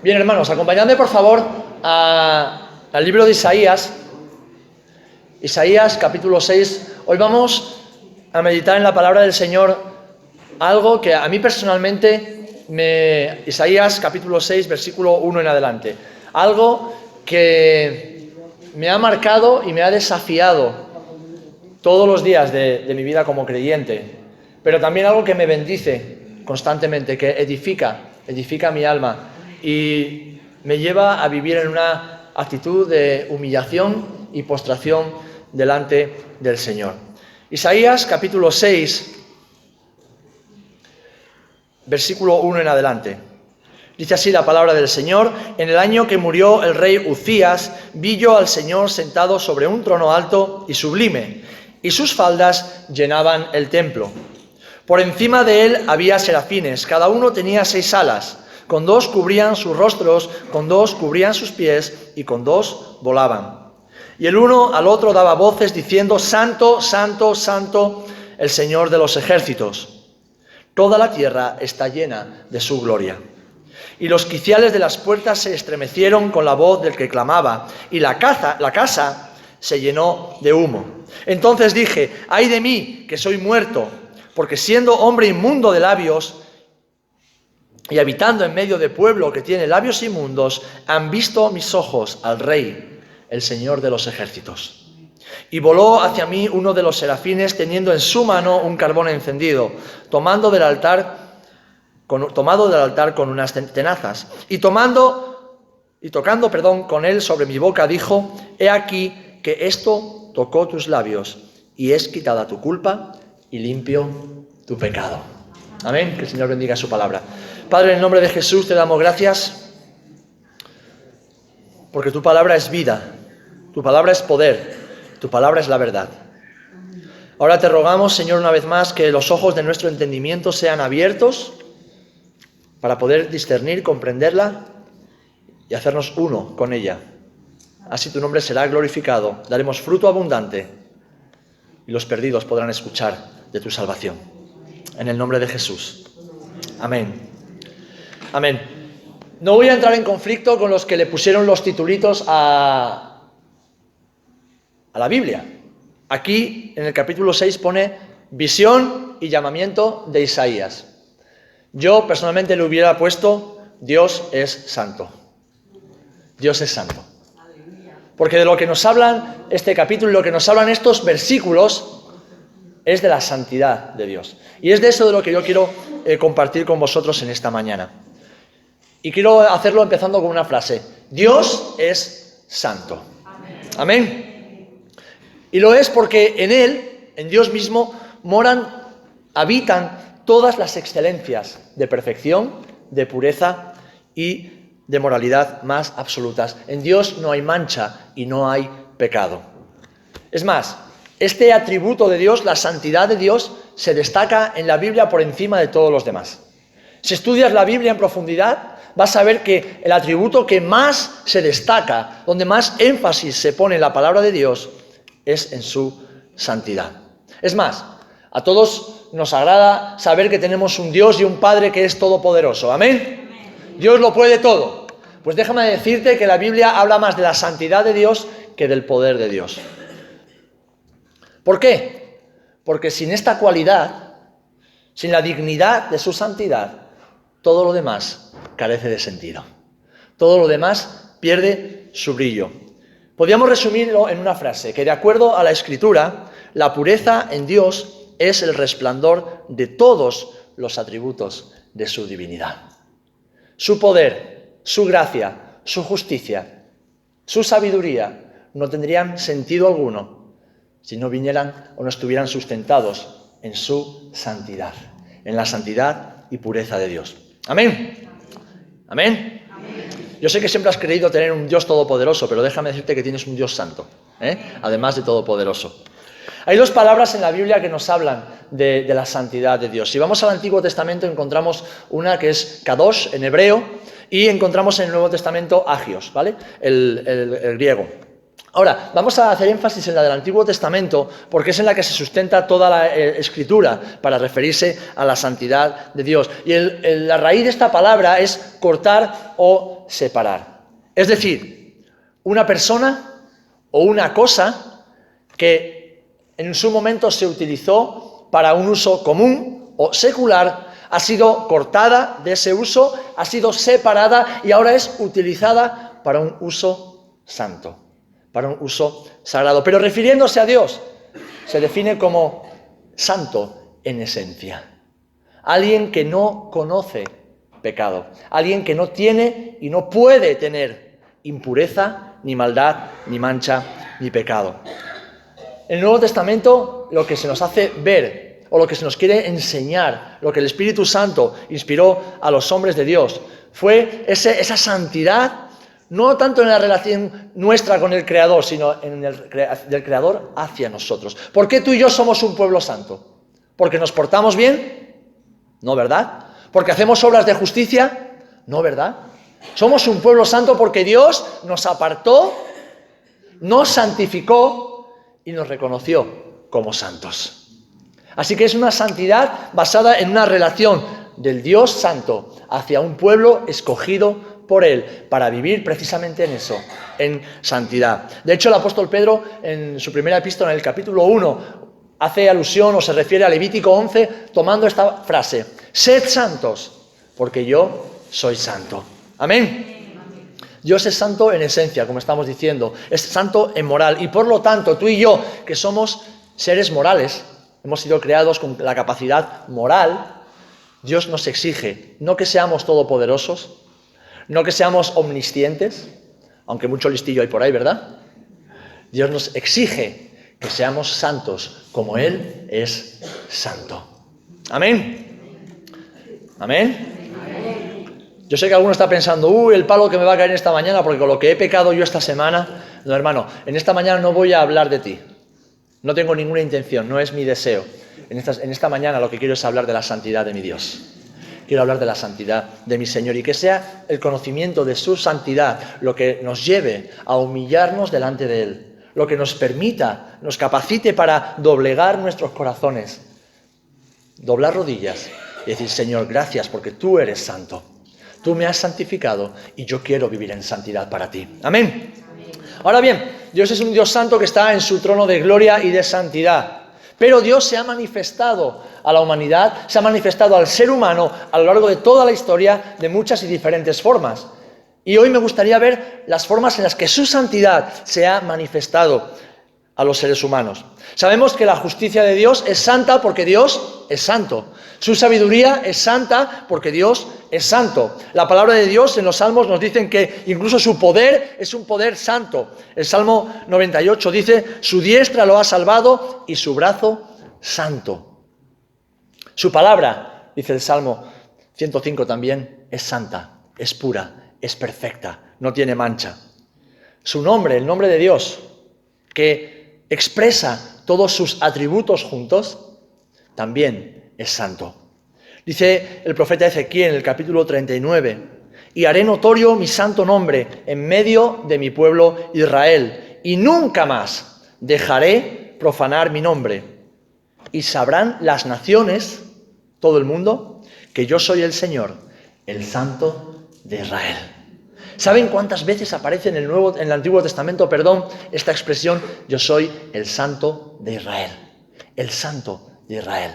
Bien, hermanos, acompañadme por favor al libro de Isaías. Isaías capítulo 6. Hoy vamos a meditar en la palabra del Señor, algo que a mí personalmente, Isaías capítulo 6, versículo 1 en adelante, algo que me ha marcado y me ha desafiado todos los días de mi vida como creyente, pero también algo que me bendice constantemente, que edifica mi alma y me lleva a vivir en una actitud de humillación y postración delante del Señor. Isaías capítulo 6, versículo 1 en adelante. Dice así la palabra del Señor: en el año que murió el rey Uzías, vi yo al Señor sentado sobre un trono alto y sublime, y sus faldas llenaban el templo. Por encima de él había serafines, cada uno tenía 6 alas, con 2 cubrían sus rostros, con 2 cubrían sus pies, y con 2 volaban. Y el uno al otro daba voces diciendo: Santo, Santo, Santo, el Señor de los ejércitos. Toda la tierra está llena de su gloria. Y los quiciales de las puertas se estremecieron con la voz del que clamaba, y la casa se llenó de humo. Entonces dije: ¡ay de mí, que soy muerto! Porque siendo hombre inmundo de labios y habitando en medio de pueblo que tiene labios inmundos, han visto mis ojos al Rey, el Señor de los ejércitos. Y voló hacia mí uno de los serafines, teniendo en su mano un carbón encendido, tomado del altar con unas tenazas, y tocando con él sobre mi boca, dijo: he aquí que esto tocó tus labios, y es quitada tu culpa y limpio tu pecado. Amén. Que el Señor bendiga su palabra. Padre, en el nombre de Jesús te damos gracias, porque tu palabra es vida, tu palabra es poder, tu palabra es la verdad. Ahora te rogamos, Señor, una vez más, que los ojos de nuestro entendimiento sean abiertos para poder discernir, comprenderla y hacernos uno con ella. Así tu nombre será glorificado, daremos fruto abundante y los perdidos podrán escuchar de tu salvación. En el nombre de Jesús. Amén. Amén. No voy a entrar en conflicto con los que le pusieron los titulitos a la Biblia. Aquí, en el capítulo 6, pone visión y llamamiento de Isaías. Yo, personalmente, le hubiera puesto Dios es santo. Dios es santo. Porque de lo que nos hablan este capítulo y lo que nos hablan estos versículos es de la santidad de Dios. Y es de eso de lo que yo quiero compartir con vosotros en esta mañana. Y quiero hacerlo empezando con una frase: Dios es santo. Amén. Y lo es porque en Él, en Dios mismo, habitan todas las excelencias de perfección, de pureza y de moralidad más absolutas. En Dios no hay mancha y no hay pecado. Es más, este atributo de Dios, la santidad de Dios, se destaca en la Biblia por encima de todos los demás. Si estudias la Biblia en profundidad, vas a ver que el atributo que más se destaca, donde más énfasis se pone en la palabra de Dios, es en su santidad. Es más, a todos nos agrada saber que tenemos un Dios y un Padre que es todopoderoso. ¿Amén? Dios lo puede todo. Pues déjame decirte que la Biblia habla más de la santidad de Dios que del poder de Dios. ¿Por qué? Porque sin esta cualidad, sin la dignidad de su santidad, todo lo demás carece de sentido. Todo lo demás pierde su brillo. Podríamos resumirlo en una frase, que de acuerdo a la Escritura, la pureza en Dios es el resplandor de todos los atributos de su divinidad. Su poder, su gracia, su justicia, su sabiduría no tendrían sentido alguno si no vinieran o no estuvieran sustentados en su santidad, en la santidad y pureza de Dios. Amén. Amén. Yo sé que siempre has creído tener un Dios todopoderoso, pero déjame decirte que tienes un Dios santo, además de todopoderoso. Hay 2 palabras en la Biblia que nos hablan de la santidad de Dios. Si vamos al Antiguo Testamento, encontramos una que es kadosh en hebreo, y encontramos en el Nuevo Testamento agios, ¿vale? El griego. Ahora, vamos a hacer énfasis en la del Antiguo Testamento porque es en la que se sustenta toda la Escritura para referirse a la santidad de Dios. Y la raíz de esta palabra es cortar o separar. Es decir, una persona o una cosa que en su momento se utilizó para un uso común o secular, ha sido cortada de ese uso, ha sido separada y ahora es utilizada para un uso santo, para un uso sagrado. Pero refiriéndose a Dios, se define como santo en esencia. Alguien que no conoce pecado, alguien que no tiene y no puede tener impureza, ni maldad, ni mancha, ni pecado. En el Nuevo Testamento lo que se nos hace ver, o lo que se nos quiere enseñar, lo que el Espíritu Santo inspiró a los hombres de Dios, fue esa santidad, no tanto en la relación nuestra con el Creador, sino del Creador hacia nosotros. ¿Por qué tú y yo somos un pueblo santo? ¿Porque nos portamos bien? No, ¿verdad? ¿Porque hacemos obras de justicia? No, ¿verdad? Somos un pueblo santo porque Dios nos apartó, nos santificó y nos reconoció como santos. Así que es una santidad basada en una relación del Dios santo hacia un pueblo escogido por Él para vivir precisamente en eso, en santidad. De hecho, el apóstol Pedro, en su primera epístola, en el capítulo 1, hace alusión o se refiere a Levítico 11 tomando esta frase: sed santos, porque yo soy santo. Amén. Dios es santo en esencia, como estamos diciendo, es santo en moral y por lo tanto tú y yo, que somos seres morales, hemos sido creados con la capacidad moral, Dios nos exige no que seamos todopoderosos, no que seamos omniscientes, aunque mucho listillo hay por ahí, ¿verdad? Dios nos exige que seamos santos como Él es santo. Amén. Amén. Yo sé que alguno está pensando, el palo que me va a caer esta mañana porque con lo que he pecado yo esta semana. No, hermano, en esta mañana no voy a hablar de ti. No tengo ninguna intención, no es mi deseo. En esta mañana lo que quiero es hablar de la santidad de mi Dios. Quiero hablar de la santidad de mi Señor y que sea el conocimiento de su santidad lo que nos lleve a humillarnos delante de Él, lo que nos permita, nos capacite para doblegar nuestros corazones, doblar rodillas y decir: Señor, gracias porque tú eres santo. Tú me has santificado y yo quiero vivir en santidad para ti. Amén. Ahora bien, Dios es un Dios santo que está en su trono de gloria y de santidad. Pero Dios se ha manifestado a la humanidad, se ha manifestado al ser humano a lo largo de toda la historia de muchas y diferentes formas. Y hoy me gustaría ver las formas en las que su santidad se ha manifestado a los seres humanos. Sabemos que la justicia de Dios es santa porque Dios es santo. Su sabiduría es santa porque Dios es santo. La palabra de Dios en los Salmos nos dicen que incluso su poder es un poder santo. El Salmo 98 dice: su diestra lo ha salvado y su brazo santo. Su palabra, dice el Salmo 105 también, es santa, es pura, es perfecta, no tiene mancha. Su nombre, el nombre de Dios, que expresa todos sus atributos juntos, también es santo. Dice el profeta Ezequiel en el capítulo 39: y haré notorio mi santo nombre en medio de mi pueblo Israel, y nunca más dejaré profanar mi nombre. Y sabrán las naciones, todo el mundo, que yo soy el Señor, el Santo de Israel. ¿Saben cuántas veces aparece en el Antiguo Testamento, esta expresión: yo soy el Santo de Israel? El Santo de Israel.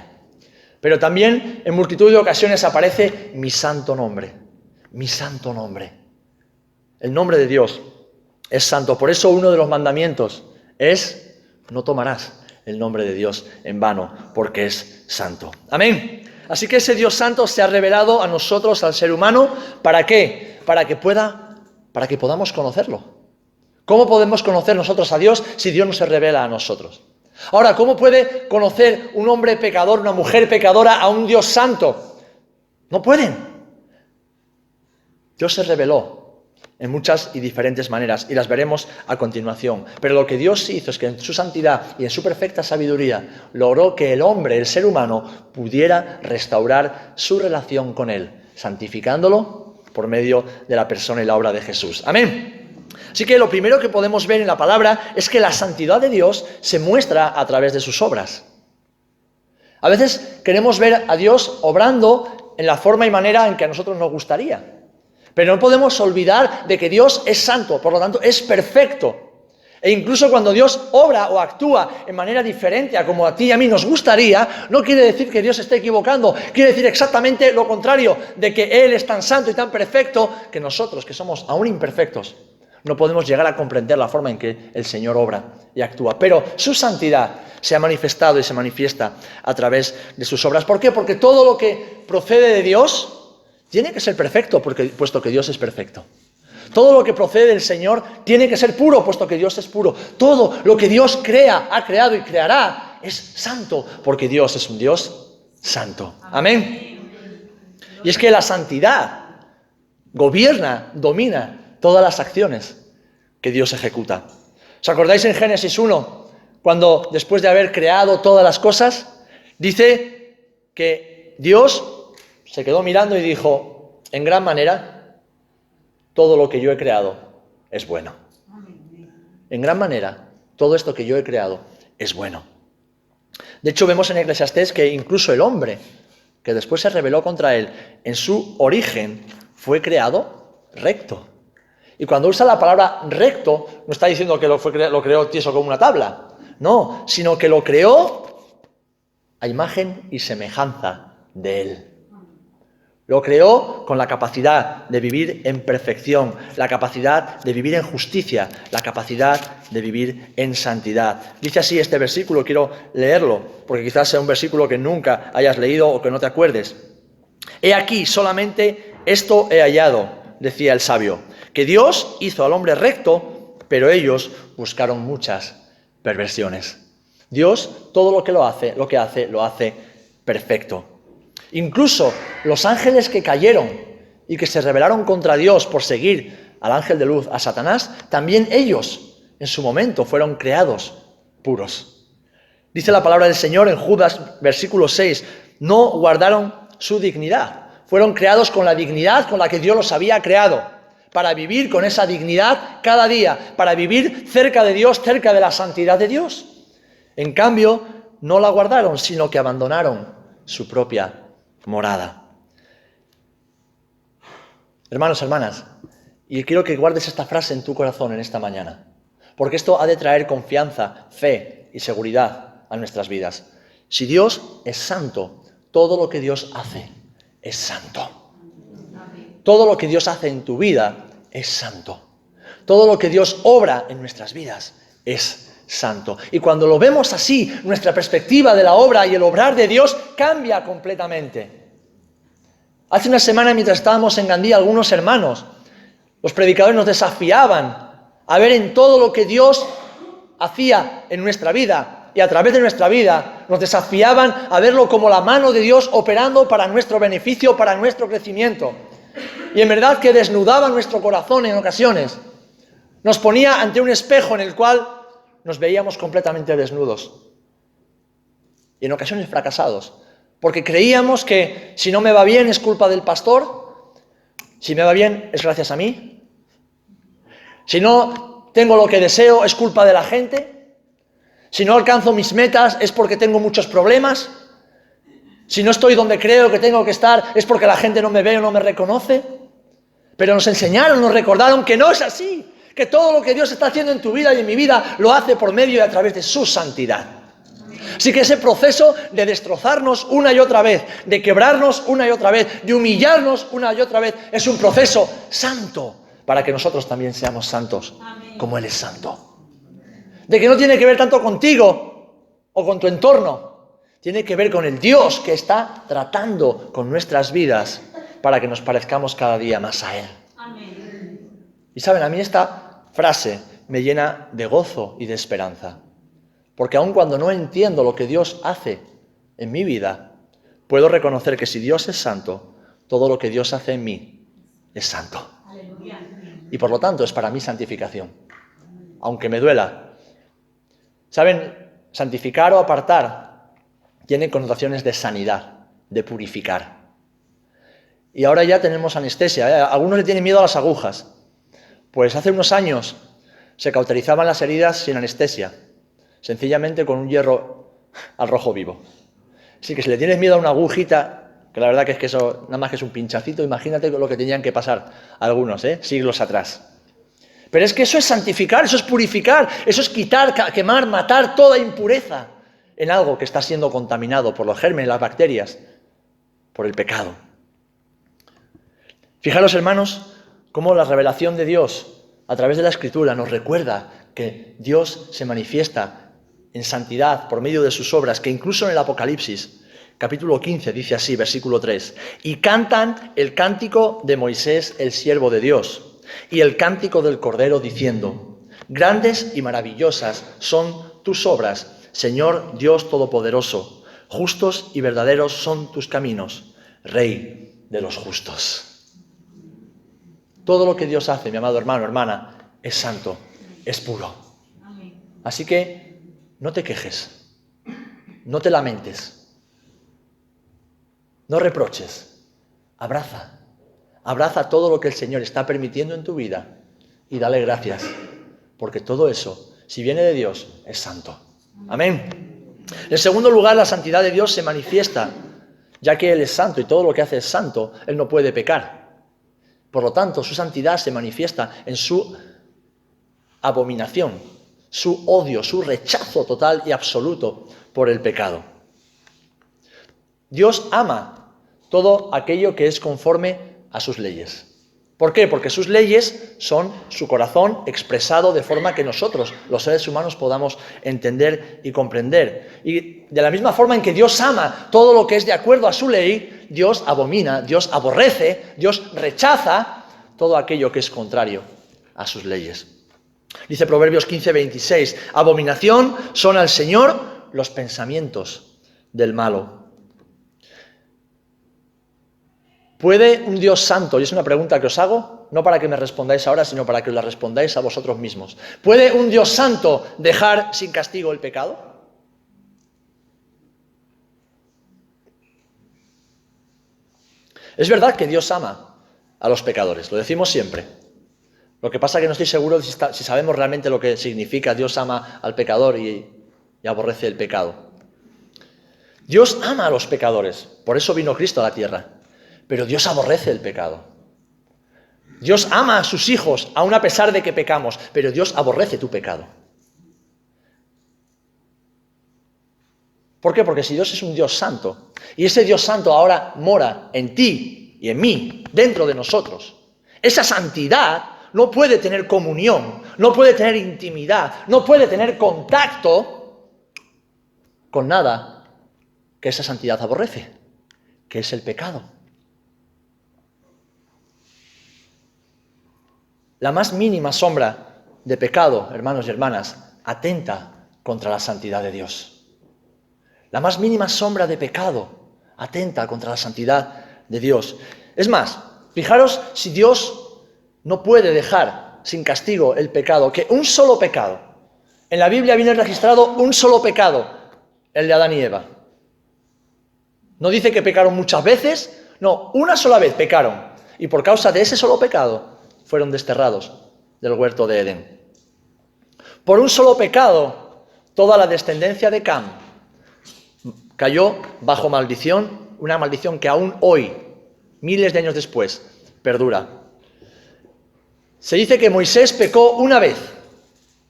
Pero también en multitud de ocasiones aparece mi santo nombre. Mi santo nombre. El nombre de Dios es santo. Por eso uno de los mandamientos es: no tomarás el nombre de Dios en vano, porque es santo. Amén. Así que ese Dios santo se ha revelado a nosotros, al ser humano. ¿Para qué? Para que podamos conocerlo. ¿Cómo podemos conocer nosotros a Dios si Dios no se revela a nosotros? Ahora, ¿cómo puede conocer un hombre pecador, una mujer pecadora, a un Dios santo? No pueden. Dios se reveló en muchas y diferentes maneras y las veremos a continuación. Pero lo que Dios hizo es que en su santidad y en su perfecta sabiduría logró que el hombre, el ser humano, pudiera restaurar su relación con Él, santificándolo por medio de la persona y la obra de Jesús. Amén. Así que lo primero que podemos ver en la palabra es que la santidad de Dios se muestra a través de sus obras. A veces queremos ver a Dios obrando en la forma y manera en que a nosotros nos gustaría. Pero no podemos olvidar de que Dios es santo, por lo tanto es perfecto. E incluso cuando Dios obra o actúa en manera diferente a como a ti y a mí nos gustaría, no quiere decir que Dios esté equivocando, quiere decir exactamente lo contrario, de que Él es tan santo y tan perfecto que nosotros, que somos aún imperfectos, no podemos llegar a comprender la forma en que el Señor obra y actúa. Pero su santidad se ha manifestado y se manifiesta a través de sus obras. ¿Por qué? Porque todo lo que procede de Dios tiene que ser perfecto, puesto que Dios es perfecto. Todo lo que procede del Señor tiene que ser puro, puesto que Dios es puro. Todo lo que Dios crea, ha creado y creará es santo, porque Dios es un Dios santo. Amén. Y es que la santidad gobierna, domina todas las acciones que Dios ejecuta. ¿Os acordáis en Génesis 1, cuando después de haber creado todas las cosas, dice que Dios se quedó mirando y dijo, en gran manera, todo lo que yo he creado es bueno. En gran manera, todo esto que yo he creado es bueno. De hecho, vemos en Eclesiastés que incluso el hombre, que después se rebeló contra él, en su origen fue creado recto. Y cuando usa la palabra recto, no está diciendo que lo creó tieso como una tabla. No, sino que lo creó a imagen y semejanza de él. Lo creó con la capacidad de vivir en perfección, la capacidad de vivir en justicia, la capacidad de vivir en santidad. Dice así este versículo, quiero leerlo, porque quizás sea un versículo que nunca hayas leído o que no te acuerdes. He aquí, solamente esto he hallado, decía el sabio, que Dios hizo al hombre recto, pero ellos buscaron muchas perversiones. Dios todo lo que hace, lo hace perfecto. Incluso los ángeles que cayeron y que se rebelaron contra Dios por seguir al ángel de luz, a Satanás, también ellos en su momento fueron creados puros. Dice la palabra del Señor en Judas, versículo 6, no guardaron su dignidad. Fueron creados con la dignidad con la que Dios los había creado, para vivir con esa dignidad cada día, para vivir cerca de Dios, cerca de la santidad de Dios. En cambio, no la guardaron, sino que abandonaron su propia morada. Hermanos, hermanas, y quiero que guardes esta frase en tu corazón en esta mañana, porque esto ha de traer confianza, fe y seguridad a nuestras vidas. Si Dios es santo, todo lo que Dios hace es santo. Todo lo que Dios hace en tu vida es santo. Todo lo que Dios obra en nuestras vidas es santo. Y cuando lo vemos así, nuestra perspectiva de la obra y el obrar de Dios cambia completamente. Hace una semana, mientras estábamos en Gandía, algunos hermanos, los predicadores nos desafiaban a ver en todo lo que Dios hacía en nuestra vida y a través de nuestra vida, nos desafiaban a verlo como la mano de Dios operando para nuestro beneficio, para nuestro crecimiento. Y en verdad que desnudaba nuestro corazón en ocasiones. Nos ponía ante un espejo en el cual nos veíamos completamente desnudos y en ocasiones fracasados, porque creíamos que si no me va bien es culpa del pastor, si me va bien es gracias a mí, si no tengo lo que deseo es culpa de la gente, si no alcanzo mis metas es porque tengo muchos problemas, si no estoy donde creo que tengo que estar es porque la gente no me ve o no me reconoce. Pero nos enseñaron, nos recordaron que no es así, que todo lo que Dios está haciendo en tu vida y en mi vida lo hace por medio y a través de su santidad. Así que ese proceso de destrozarnos una y otra vez, de quebrarnos una y otra vez, de humillarnos una y otra vez, es un proceso santo para que nosotros también seamos santos como Él es santo. De que no tiene que ver tanto contigo o con tu entorno, tiene que ver con el Dios que está tratando con nuestras vidas para que nos parezcamos cada día más a Él. Y saben, a mí esta frase me llena de gozo y de esperanza. Porque aun cuando no entiendo lo que Dios hace en mi vida, puedo reconocer que si Dios es santo, todo lo que Dios hace en mí es santo. Aleluya. Y por lo tanto es para mí santificación. Aunque me duela. ¿Saben? Santificar o apartar tienen connotaciones de sanidad, de purificar. Y ahora ya tenemos anestesia. Algunos le tienen miedo a las agujas. Pues hace unos años se cauterizaban las heridas sin anestesia, sencillamente con un hierro al rojo vivo. Así que si le tienes miedo a una agujita, que la verdad que es que eso nada más que es un pinchacito, imagínate lo que tenían que pasar algunos, siglos atrás. Pero es que eso es santificar, eso es purificar, eso es quitar, quemar, matar toda impureza en algo que está siendo contaminado por los gérmenes, las bacterias, por el pecado. Fijaros, hermanos, cómo la revelación de Dios a través de la Escritura nos recuerda que Dios se manifiesta en santidad por medio de sus obras, que incluso en el Apocalipsis, capítulo 15, dice así, versículo 3, y cantan el cántico de Moisés, el siervo de Dios, y el cántico del Cordero, diciendo, grandes y maravillosas son tus obras, Señor Dios Todopoderoso, justos y verdaderos son tus caminos, Rey de los justos. Todo lo que Dios hace, mi amado hermano, hermana, es santo, es puro. Así que no te quejes, no te lamentes, no reproches, abraza todo lo que el Señor está permitiendo en tu vida y dale gracias, porque todo eso, si viene de Dios, es santo. Amén. En segundo lugar, la santidad de Dios se manifiesta, ya que Él es santo y todo lo que hace es santo, Él no puede pecar. Por lo tanto, su santidad se manifiesta en su abominación, su odio, su rechazo total y absoluto por el pecado. Dios ama todo aquello que es conforme a sus leyes. ¿Por qué? Porque sus leyes son su corazón expresado de forma que nosotros, los seres humanos, podamos entender y comprender. Y de la misma forma en que Dios ama todo lo que es de acuerdo a su ley, Dios abomina, Dios aborrece, Dios rechaza todo aquello que es contrario a sus leyes. Dice Proverbios 15:26, abominación son al Señor los pensamientos del malo. ¿Puede un Dios santo, y es una pregunta que os hago, no para que me respondáis ahora, sino para que os la respondáis a vosotros mismos, ¿puede un Dios santo dejar sin castigo el pecado? Es verdad que Dios ama a los pecadores, lo decimos siempre. Lo que pasa es que no estoy seguro si sabemos realmente lo que significa Dios ama al pecador y aborrece el pecado. Dios ama a los pecadores, por eso vino Cristo a la tierra. Pero Dios aborrece el pecado. Dios ama a sus hijos, aun a pesar de que pecamos, pero Dios aborrece tu pecado. ¿Por qué? Porque si Dios es un Dios santo, y ese Dios santo ahora mora en ti y en mí, dentro de nosotros, esa santidad no puede tener comunión, no puede tener intimidad, no puede tener contacto con nada que esa santidad aborrece, que es el pecado. La más mínima sombra de pecado, hermanos y hermanas, atenta contra la santidad de Dios. La más mínima sombra de pecado atenta contra la santidad de Dios. Es más, fijaros si Dios no puede dejar sin castigo el pecado, que un solo pecado. En la Biblia viene registrado un solo pecado, el de Adán y Eva. No dice que pecaron muchas veces, no, una sola vez pecaron. Y por causa de ese solo pecado, fueron desterrados del huerto de Edén. Por un solo pecado, toda la descendencia de Cam cayó bajo maldición, una maldición que aún hoy, miles de años después, perdura. Se dice que Moisés pecó una vez,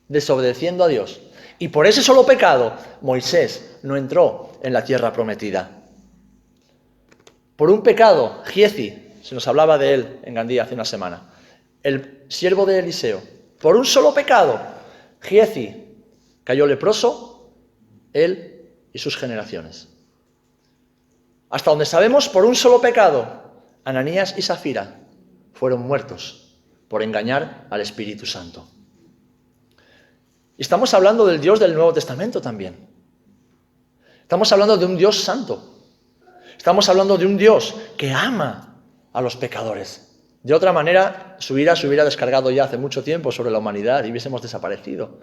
desobedeciendo a Dios, y por ese solo pecado, Moisés no entró en la tierra prometida. Por un pecado, Giezi, se nos hablaba de él en Gandía hace una semana, el siervo de Eliseo, por un solo pecado, Giezi cayó leproso, él y sus generaciones. Hasta donde sabemos, por un solo pecado, Ananías y Safira fueron muertos por engañar al Espíritu Santo. Y estamos hablando del Dios del Nuevo Testamento también. Estamos hablando de un Dios santo. Estamos hablando de un Dios que ama a los pecadores. De otra manera, su ira se hubiera descargado ya hace mucho tiempo sobre la humanidad y hubiésemos desaparecido.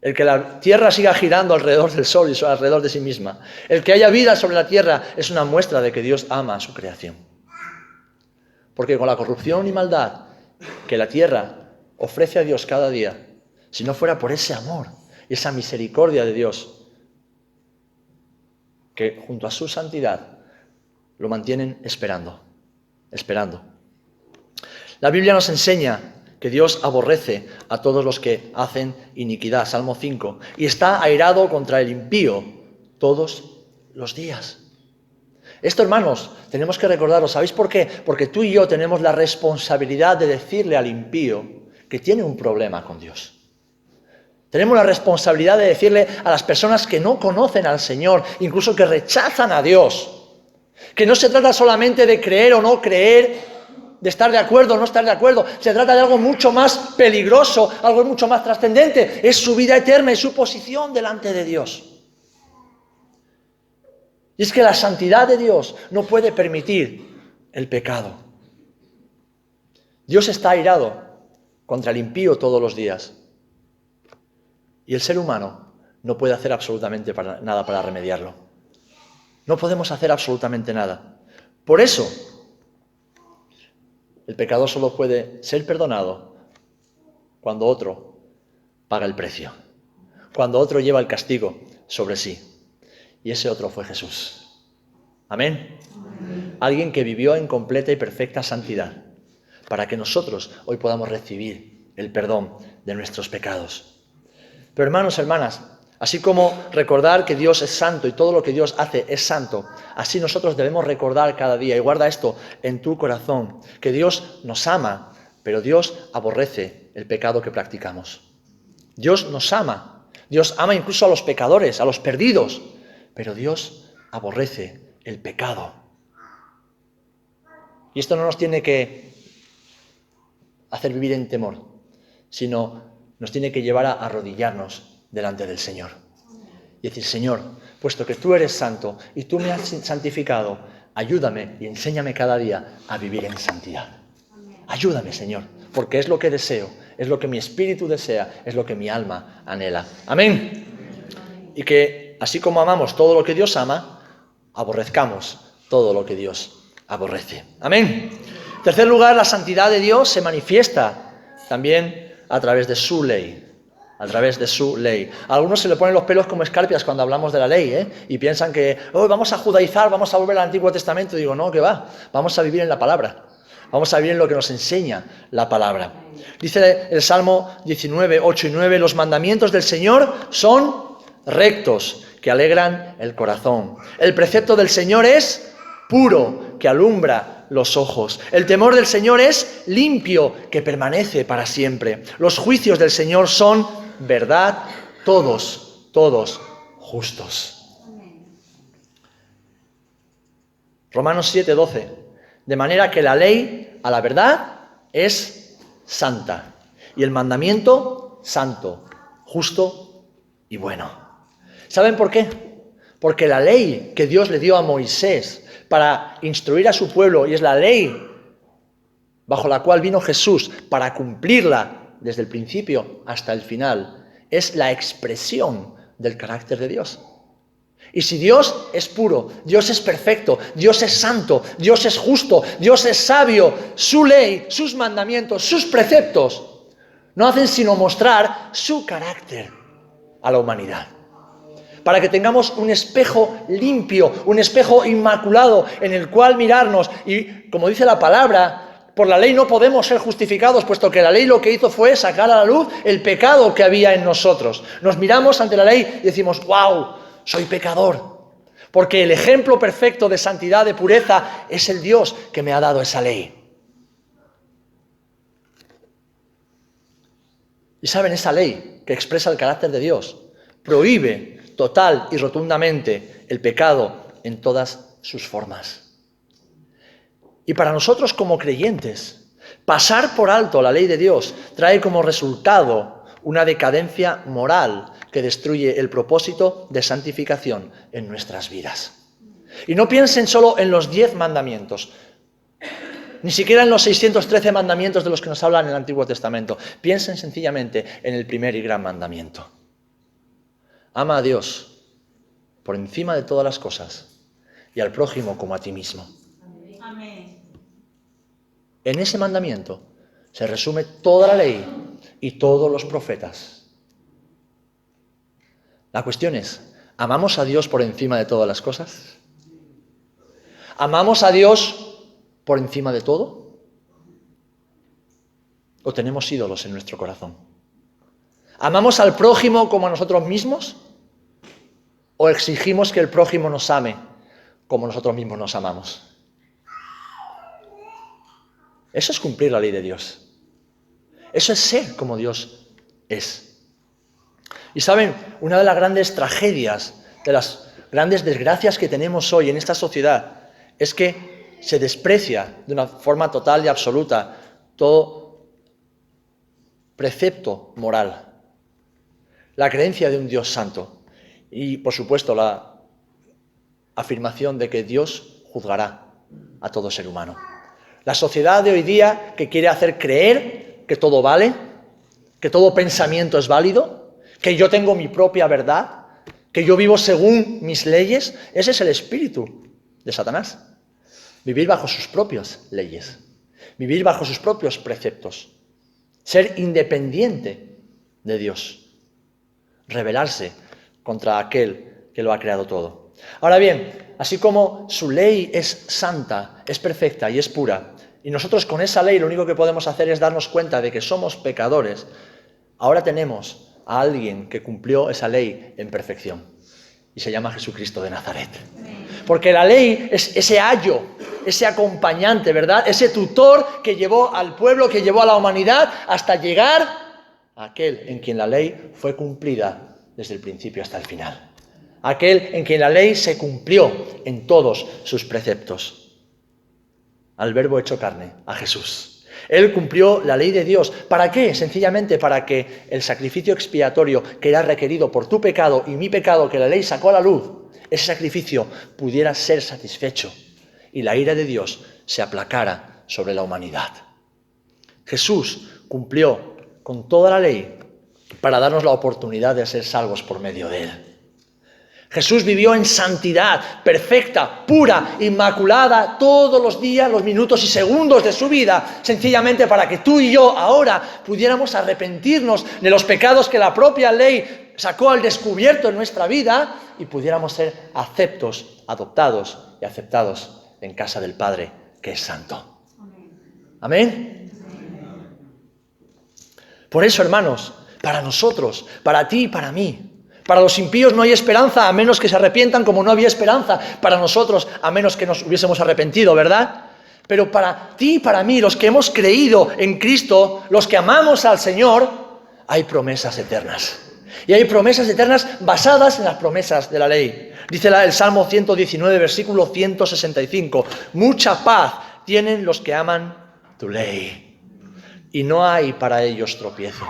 El que la tierra siga girando alrededor del sol y alrededor de sí misma, el que haya vida sobre la tierra, es una muestra de que Dios ama a su creación. Porque con la corrupción y maldad que la tierra ofrece a Dios cada día, si no fuera por ese amor y esa misericordia de Dios, que junto a su santidad lo mantienen esperando. La Biblia nos enseña que Dios aborrece a todos los que hacen iniquidad, Salmo 5, y está airado contra el impío todos los días. Esto, hermanos, tenemos que recordarlo. ¿Sabéis por qué? Porque tú y yo tenemos la responsabilidad de decirle al impío que tiene un problema con Dios. Tenemos la responsabilidad de decirle a las personas que no conocen al Señor, incluso que rechazan a Dios, que no se trata solamente de creer o no creer, de estar de acuerdo o no estar de acuerdo. Se trata de algo mucho más peligroso, algo mucho más trascendente. Es su vida eterna y su posición delante de Dios. Y es que la santidad de Dios no puede permitir el pecado. Dios está airado contra el impío todos los días. Y el ser humano no puede hacer absolutamente nada para remediarlo. No podemos hacer absolutamente nada. Por eso, el pecador solo puede ser perdonado cuando otro paga el precio, cuando otro lleva el castigo sobre sí. Y ese otro fue Jesús. ¿Amén? Amén. Alguien que vivió en completa y perfecta santidad, para que nosotros hoy podamos recibir el perdón de nuestros pecados. Pero hermanos, hermanas, así como recordar que Dios es santo y todo lo que Dios hace es santo, así nosotros debemos recordar cada día, y guarda esto en tu corazón, que Dios nos ama, pero Dios aborrece el pecado que practicamos. Dios nos ama. Dios ama incluso a los pecadores, a los perdidos, pero Dios aborrece el pecado. Y esto no nos tiene que hacer vivir en temor, sino nos tiene que llevar a arrodillarnos delante del Señor. Y decir, Señor, puesto que tú eres santo y tú me has santificado, ayúdame y enséñame cada día a vivir en santidad. Ayúdame, Señor, porque es lo que deseo, es lo que mi espíritu desea, es lo que mi alma anhela. Amén. Y que así como amamos todo lo que Dios ama, aborrezcamos todo lo que Dios aborrece. Amén. En tercer lugar, la santidad de Dios se manifiesta también a través de su ley. A través de su ley. A algunos se le ponen los pelos como escarpias cuando hablamos de la ley, y piensan que vamos a judaizar, vamos a volver al Antiguo Testamento. Digo, no, que va, vamos a vivir en la palabra. Vamos a vivir en lo que nos enseña la palabra. Dice el Salmo 19, 8 y 9, los mandamientos del Señor son rectos, que alegran el corazón. El precepto del Señor es puro, que alumbra los ojos. El temor del Señor es limpio, que permanece para siempre. Los juicios del Señor son verdad, todos justos. Romanos 7, 12. De manera que la ley a la verdad es santa, y el mandamiento santo, justo y bueno. ¿Saben por qué? Porque la ley que Dios le dio a Moisés para instruir a su pueblo, y es la ley bajo la cual vino Jesús para cumplirla desde el principio hasta el final, es la expresión del carácter de Dios. Y si Dios es puro, Dios es perfecto, Dios es santo, Dios es justo, Dios es sabio, su ley, sus mandamientos, sus preceptos no hacen sino mostrar su carácter a la humanidad. Para que tengamos un espejo limpio, un espejo inmaculado en el cual mirarnos. Y como dice la palabra, por la ley no podemos ser justificados, puesto que la ley lo que hizo fue sacar a la luz el pecado que había en nosotros. Nos miramos ante la ley y decimos, ¡wow! Soy pecador, porque el ejemplo perfecto de santidad, de pureza, es el Dios que me ha dado esa ley. Y saben, esa ley que expresa el carácter de Dios prohíbe total y rotundamente el pecado en todas sus formas. Y para nosotros como creyentes, pasar por alto la ley de Dios trae como resultado una decadencia moral que destruye el propósito de santificación en nuestras vidas. Y no piensen solo en los 10 mandamientos, ni siquiera en los 613 mandamientos de los que nos hablan en el Antiguo Testamento. Piensen sencillamente en el primer y gran mandamiento. Ama a Dios por encima de todas las cosas y al prójimo como a ti mismo. Amén. En ese mandamiento se resume toda la ley y todos los profetas. La cuestión es, ¿amamos a Dios por encima de todas las cosas? ¿Amamos a Dios por encima de todo? ¿O tenemos ídolos en nuestro corazón? ¿Amamos al prójimo como a nosotros mismos? ¿O exigimos que el prójimo nos ame como nosotros mismos nos amamos? Eso es cumplir la ley de Dios. Eso es ser como Dios es. Y saben, una de las grandes tragedias, de las grandes desgracias que tenemos hoy en esta sociedad, es que se desprecia de una forma total y absoluta todo precepto moral. La creencia de un Dios santo y, por supuesto, la afirmación de que Dios juzgará a todo ser humano. La sociedad de hoy día que quiere hacer creer que todo vale, que todo pensamiento es válido, que yo tengo mi propia verdad, que yo vivo según mis leyes, ese es el espíritu de Satanás. Vivir bajo sus propias leyes, vivir bajo sus propios preceptos, ser independiente de Dios, rebelarse contra aquel que lo ha creado todo. Ahora bien, así como su ley es santa, es perfecta y es pura, y nosotros con esa ley lo único que podemos hacer es darnos cuenta de que somos pecadores, ahora tenemos a alguien que cumplió esa ley en perfección, y se llama Jesucristo de Nazaret. Porque la ley es ese ayo, ese acompañante, ¿verdad? Ese tutor que llevó al pueblo, que llevó a la humanidad hasta llegar a aquel en quien la ley fue cumplida desde el principio hasta el final. Aquel en quien la ley se cumplió en todos sus preceptos. Al Verbo hecho carne, a Jesús. Él cumplió la ley de Dios. ¿Para qué? Sencillamente para que el sacrificio expiatorio que era requerido por tu pecado y mi pecado que la ley sacó a la luz, ese sacrificio pudiera ser satisfecho y la ira de Dios se aplacara sobre la humanidad. Jesús cumplió con toda la ley para darnos la oportunidad de ser salvos por medio de él. Jesús vivió en santidad, perfecta, pura, inmaculada, todos los días, los minutos y segundos de su vida, sencillamente para que tú y yo ahora pudiéramos arrepentirnos de los pecados que la propia ley sacó al descubierto en nuestra vida y pudiéramos ser aceptos, adoptados y aceptados en casa del Padre, que es santo. ¿Amén? Por eso, hermanos, para nosotros, para ti y para mí, para los impíos no hay esperanza a menos que se arrepientan, como no había esperanza para nosotros a menos que nos hubiésemos arrepentido, ¿verdad? Pero para ti y para mí, los que hemos creído en Cristo, los que amamos al Señor, hay promesas eternas. Y hay promesas eternas basadas en las promesas de la ley. Dice el Salmo 119, versículo 165. Mucha paz tienen los que aman tu ley. Y no hay para ellos tropiezo.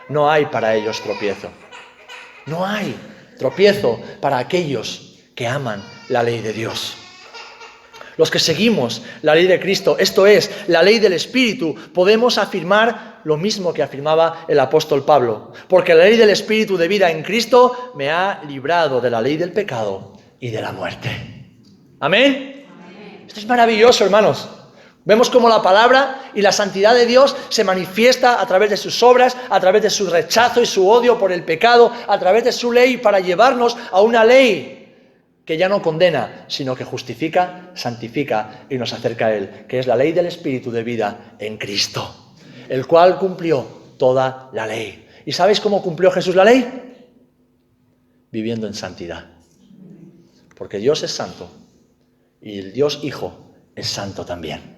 No hay para ellos tropiezo. No hay tropiezo para aquellos que aman la ley de Dios. Los que seguimos la ley de Cristo, esto es, la ley del Espíritu, podemos afirmar lo mismo que afirmaba el apóstol Pablo. Porque la ley del Espíritu de vida en Cristo me ha librado de la ley del pecado y de la muerte. ¿Amén? Amén. Esto es maravilloso, hermanos. Vemos cómo la palabra y la santidad de Dios se manifiesta a través de sus obras, a través de su rechazo y su odio por el pecado, a través de su ley para llevarnos a una ley que ya no condena, sino que justifica, santifica y nos acerca a Él, que es la ley del Espíritu de vida en Cristo, el cual cumplió toda la ley. ¿Y sabéis cómo cumplió Jesús la ley? Viviendo en santidad. Porque Dios es santo y el Dios Hijo es santo también.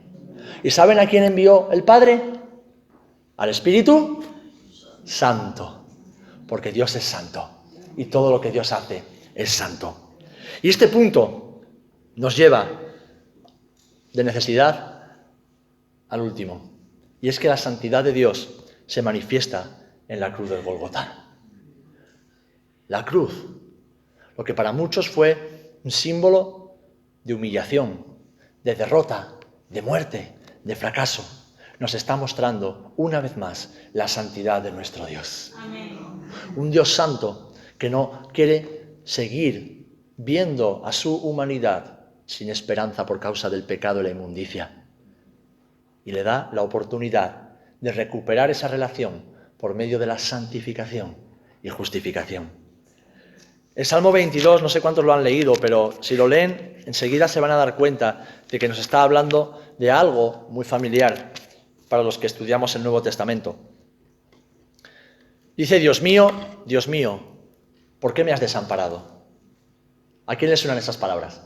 ¿Y saben a quién envió el Padre? Al Espíritu Santo. Porque Dios es santo. Y todo lo que Dios hace es santo. Y este punto nos lleva de necesidad al último. Y es que la santidad de Dios se manifiesta en la cruz del Gólgota. La cruz, lo que para muchos fue un símbolo de humillación, de derrota, de muerte, de fracaso, nos está mostrando una vez más la santidad de nuestro Dios. Amén. Un Dios santo que no quiere seguir viendo a su humanidad sin esperanza por causa del pecado y la inmundicia. Y le da la oportunidad de recuperar esa relación por medio de la santificación y justificación. El Salmo 22, no sé cuántos lo han leído, pero si lo leen, enseguida se van a dar cuenta de que nos está hablando de algo muy familiar para los que estudiamos el Nuevo Testamento. Dice, Dios mío, ¿por qué me has desamparado? ¿A quién le suenan esas palabras?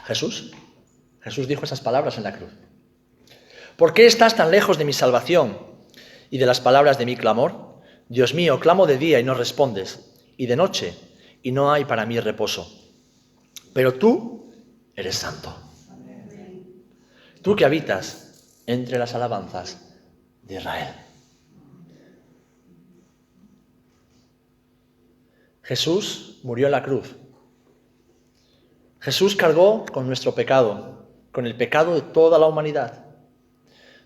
Jesús. Jesús dijo esas palabras en la cruz. ¿Por qué estás tan lejos de mi salvación y de las palabras de mi clamor? Dios mío, clamo de día y no respondes, y de noche y no hay para mí reposo. Pero tú eres santo. Tú que habitas entre las alabanzas de Israel. Jesús murió en la cruz. Jesús cargó con nuestro pecado, con el pecado de toda la humanidad.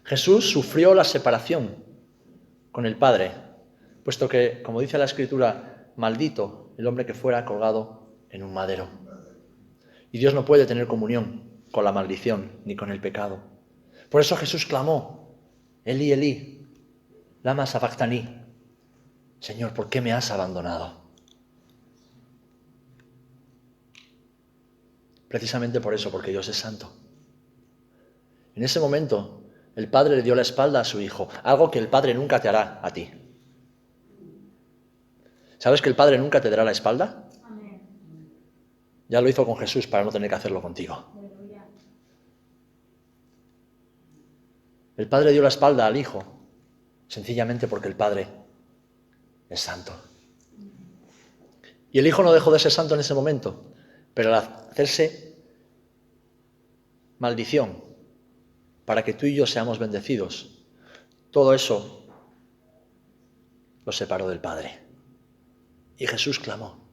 Jesús sufrió la separación con el Padre, puesto que, como dice la Escritura, maldito el hombre que fuera colgado en un madero. Y Dios no puede tener comunión con la maldición ni con el pecado. Por eso Jesús clamó, Elí, Elí, lama sabactani. Señor, ¿por qué me has abandonado? Precisamente por eso, porque Dios es santo. En ese momento, el Padre le dio la espalda a su Hijo, algo que el Padre nunca te hará a ti. ¿Sabes que el Padre nunca te dará la espalda? Amén. Ya lo hizo con Jesús para no tener que hacerlo contigo. El Padre dio la espalda al Hijo, sencillamente porque el Padre es santo. Y el Hijo no dejó de ser santo en ese momento, pero al hacerse maldición para que tú y yo seamos bendecidos, todo eso lo separó del Padre. Y Jesús clamó,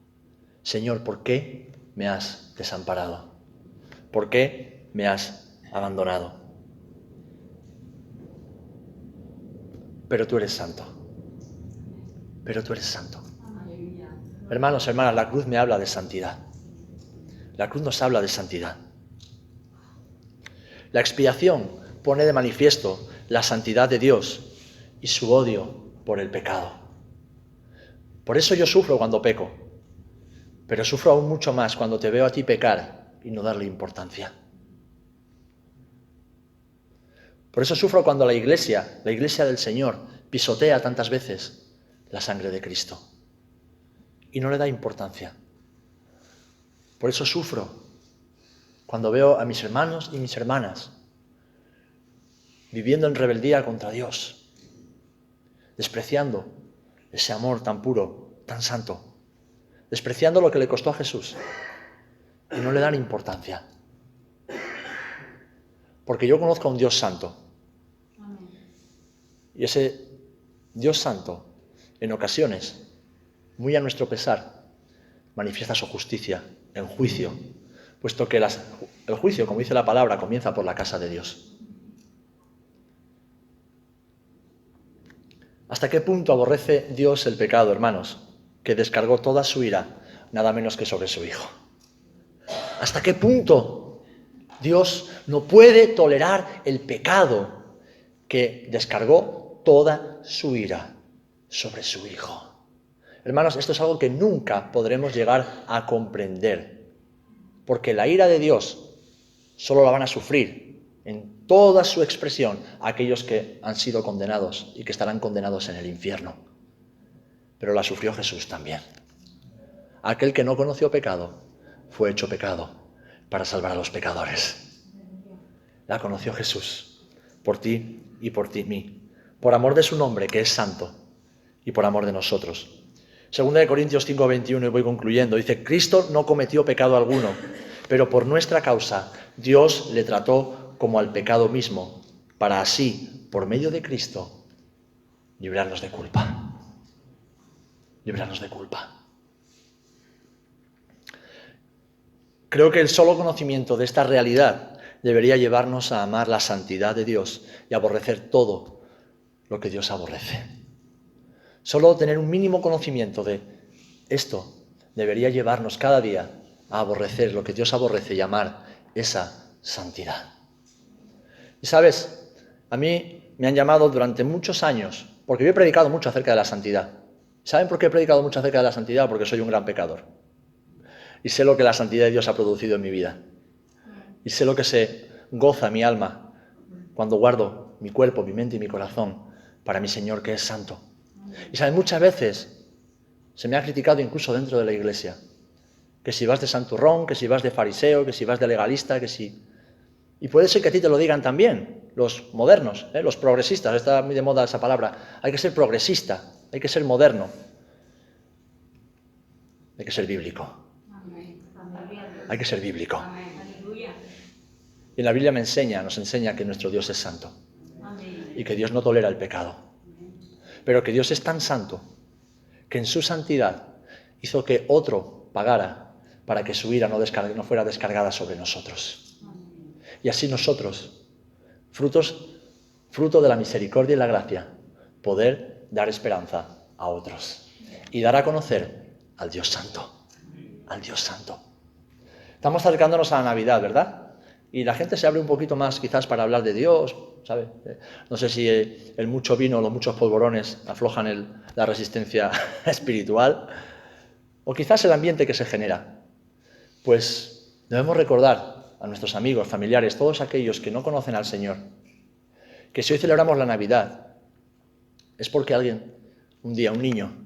Señor, ¿por qué me has desamparado? ¿Por qué me has abandonado? Pero tú eres santo. Pero tú eres santo. Hermanos, hermanas, la cruz me habla de santidad. La cruz nos habla de santidad. La expiación pone de manifiesto la santidad de Dios y su odio por el pecado. Por eso yo sufro cuando peco, pero sufro aún mucho más cuando te veo a ti pecar y no darle importancia. Por eso sufro cuando la iglesia del Señor, pisotea tantas veces la sangre de Cristo y no le da importancia. Por eso sufro cuando veo a mis hermanos y mis hermanas viviendo en rebeldía contra Dios, despreciando ese amor tan puro, tan santo, despreciando lo que le costó a Jesús y no le dan importancia. Porque yo conozco a un Dios santo. Y ese Dios santo, en ocasiones, muy a nuestro pesar, manifiesta su justicia en juicio, puesto que el juicio, como dice la palabra, comienza por la casa de Dios. ¿Hasta qué punto aborrece Dios el pecado, hermanos? Que descargó toda su ira, nada menos que sobre su Hijo. ¿Hasta qué punto Dios no puede tolerar el pecado que descargó toda su ira sobre su Hijo? Hermanos, esto es algo que nunca podremos llegar a comprender, porque la ira de Dios solo la van a sufrir en toda su expresión aquellos que han sido condenados y que estarán condenados en el infierno. Pero la sufrió Jesús también. Aquel que no conoció pecado fue hecho pecado para salvar a los pecadores. La conoció Jesús por ti y por mí, por amor de su nombre, que es santo, y por amor de nosotros. 2 Corintios 5:21, y voy concluyendo, dice, Cristo no cometió pecado alguno, pero por nuestra causa Dios le trató como al pecado mismo, para así, por medio de Cristo, librarnos de culpa. Librarnos de culpa. Creo que el solo conocimiento de esta realidad debería llevarnos a amar la santidad de Dios y aborrecer todo lo que Dios aborrece. Solo tener un mínimo conocimiento de esto debería llevarnos cada día a aborrecer lo que Dios aborrece y amar esa santidad. Y sabes, a mí me han llamado durante muchos años, porque yo he predicado mucho acerca de la santidad. ¿Saben por qué he predicado mucho acerca de la santidad? Porque soy un gran pecador. Y sé lo que la santidad de Dios ha producido en mi vida. Y sé lo que se goza mi alma cuando guardo mi cuerpo, mi mente y mi corazón para mi Señor, que es santo. Y saben, muchas veces se me ha criticado incluso dentro de la iglesia, que si vas de santurrón, que si vas de fariseo, que si vas de legalista, que si... Y puede ser que a ti te lo digan también, los modernos, los progresistas, está muy de moda esa palabra. Hay que ser progresista, hay que ser moderno, hay que ser bíblico. Hay que ser bíblico. Y la Biblia nos enseña que nuestro Dios es santo. Y que Dios no tolera el pecado. Pero que Dios es tan santo que en su santidad hizo que otro pagara para que su ira no fuera descargada sobre nosotros. Y así nosotros, fruto de la misericordia y la gracia, poder dar esperanza a otros. Y dar a conocer al Dios santo. Al Dios santo. Estamos acercándonos a la Navidad, ¿verdad? Y la gente se abre un poquito más quizás para hablar de Dios, ¿sabe? No sé si el mucho vino o los muchos polvorones aflojan la resistencia espiritual, o quizás el ambiente que se genera. Pues debemos recordar a nuestros amigos, familiares, todos aquellos que no conocen al Señor, que si hoy celebramos la Navidad es porque alguien, un día, un niño,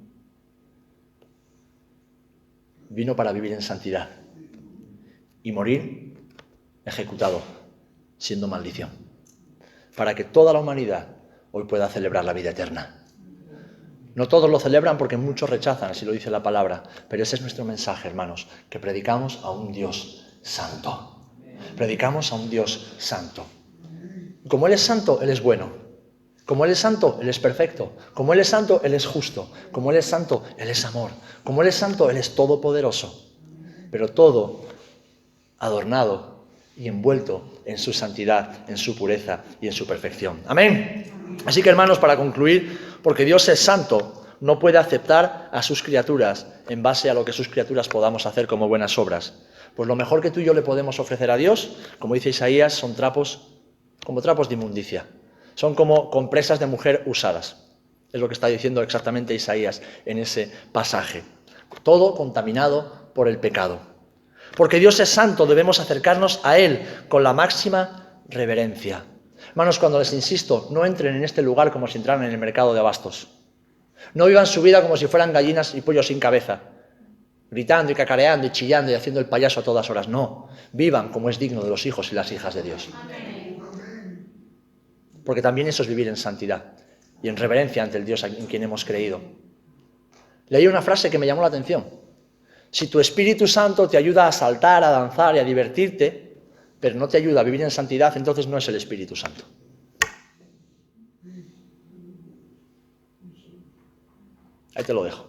vino para vivir en santidad y morir ejecutado, siendo maldición, para que toda la humanidad hoy pueda celebrar la vida eterna. No todos lo celebran porque muchos rechazan, así lo dice la palabra, pero ese es nuestro mensaje, hermanos, que predicamos a un Dios santo. Predicamos a un Dios santo. Como Él es santo, Él es bueno. Como Él es santo, Él es perfecto. Como Él es santo, Él es justo. Como Él es santo, Él es amor. Como Él es santo, Él es todopoderoso. Pero todo adornado y envuelto en su santidad, en su pureza y en su perfección. Amén. Así que, hermanos, para concluir, porque Dios es santo, no puede aceptar a sus criaturas en base a lo que sus criaturas podamos hacer como buenas obras. Pues lo mejor que tú y yo le podemos ofrecer a Dios, como dice Isaías, son como trapos de inmundicia. Son como compresas de mujer usadas. Es lo que está diciendo exactamente Isaías en ese pasaje. Todo contaminado por el pecado. Porque Dios es santo, debemos acercarnos a Él con la máxima reverencia. Hermanos, cuando les insisto, no entren en este lugar como si entraran en el mercado de abastos. No vivan su vida como si fueran gallinas y pollos sin cabeza, gritando y cacareando y chillando y haciendo el payaso a todas horas. No, vivan como es digno de los hijos y las hijas de Dios. Porque también eso es vivir en santidad y en reverencia ante el Dios en quien hemos creído. Leí una frase que me llamó la atención. Si tu Espíritu Santo te ayuda a saltar, a danzar y a divertirte, pero no te ayuda a vivir en santidad, entonces no es el Espíritu Santo. Ahí te lo dejo.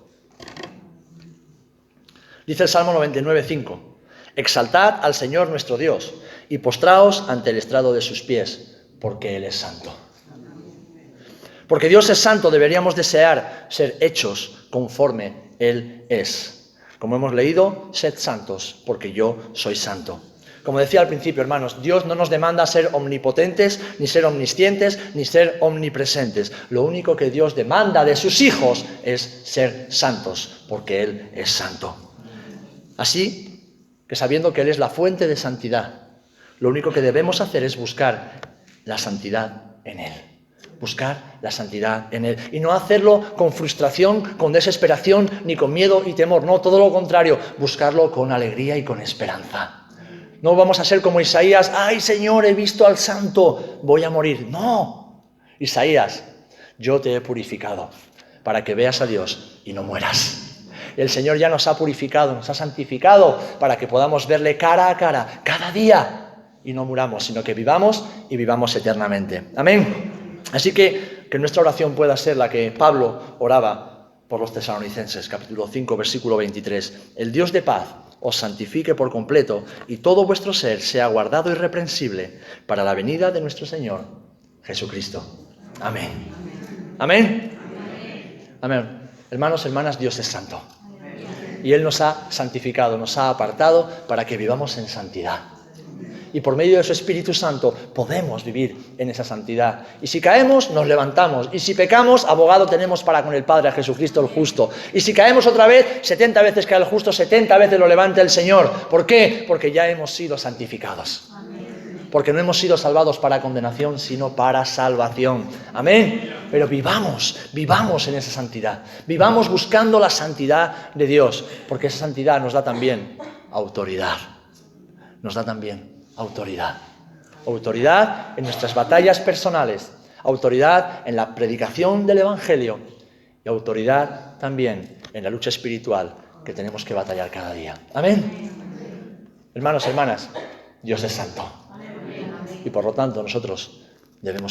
Dice el Salmo 99:5: exaltad al Señor nuestro Dios y postraos ante el estrado de sus pies, porque Él es santo. Porque Dios es santo, deberíamos desear ser hechos conforme Él es. Como hemos leído, sed santos, porque yo soy santo. Como decía al principio, hermanos, Dios no nos demanda ser omnipotentes, ni ser omniscientes, ni ser omnipresentes. Lo único que Dios demanda de sus hijos es ser santos, porque Él es santo. Así que sabiendo que Él es la fuente de santidad, lo único que debemos hacer es buscar la santidad en Él. Buscar la santidad en Él. Y no hacerlo con frustración, con desesperación, ni con miedo y temor. No, todo lo contrario, buscarlo con alegría y con esperanza. No vamos a ser como Isaías: ¡ay, Señor, he visto al santo, voy a morir! No, Isaías, yo te he purificado para que veas a Dios y no mueras. El Señor ya nos ha purificado, nos ha santificado para que podamos verle cara a cara, cada día, y no muramos, sino que vivamos y vivamos eternamente. Amén. Así que nuestra oración pueda ser la que Pablo oraba por los tesalonicenses, capítulo 5, versículo 23. El Dios de paz os santifique por completo y todo vuestro ser sea guardado irreprensible para la venida de nuestro Señor Jesucristo. Amén. Amén. Amén. Hermanos, hermanas, Dios es santo. Y Él nos ha santificado, nos ha apartado para que vivamos en santidad. y por medio de su Espíritu Santo podemos vivir en esa santidad. Y si caemos, nos levantamos. Y si pecamos, abogado tenemos para con el Padre, a Jesucristo el justo. Y si caemos otra vez, 70 veces cae el justo, 70 veces lo levanta el Señor. ¿Por qué? Porque ya hemos sido santificados. Porque no hemos sido salvados para condenación, sino para salvación. Amén. Pero vivamos en esa santidad. Vivamos buscando la santidad de Dios, porque esa santidad nos da también autoridad. Nos da también autoridad. Autoridad en nuestras batallas personales, autoridad en la predicación del Evangelio y autoridad también en la lucha espiritual que tenemos que batallar cada día. Amén. Hermanos, hermanas, Dios es santo. Y por lo tanto nosotros debemos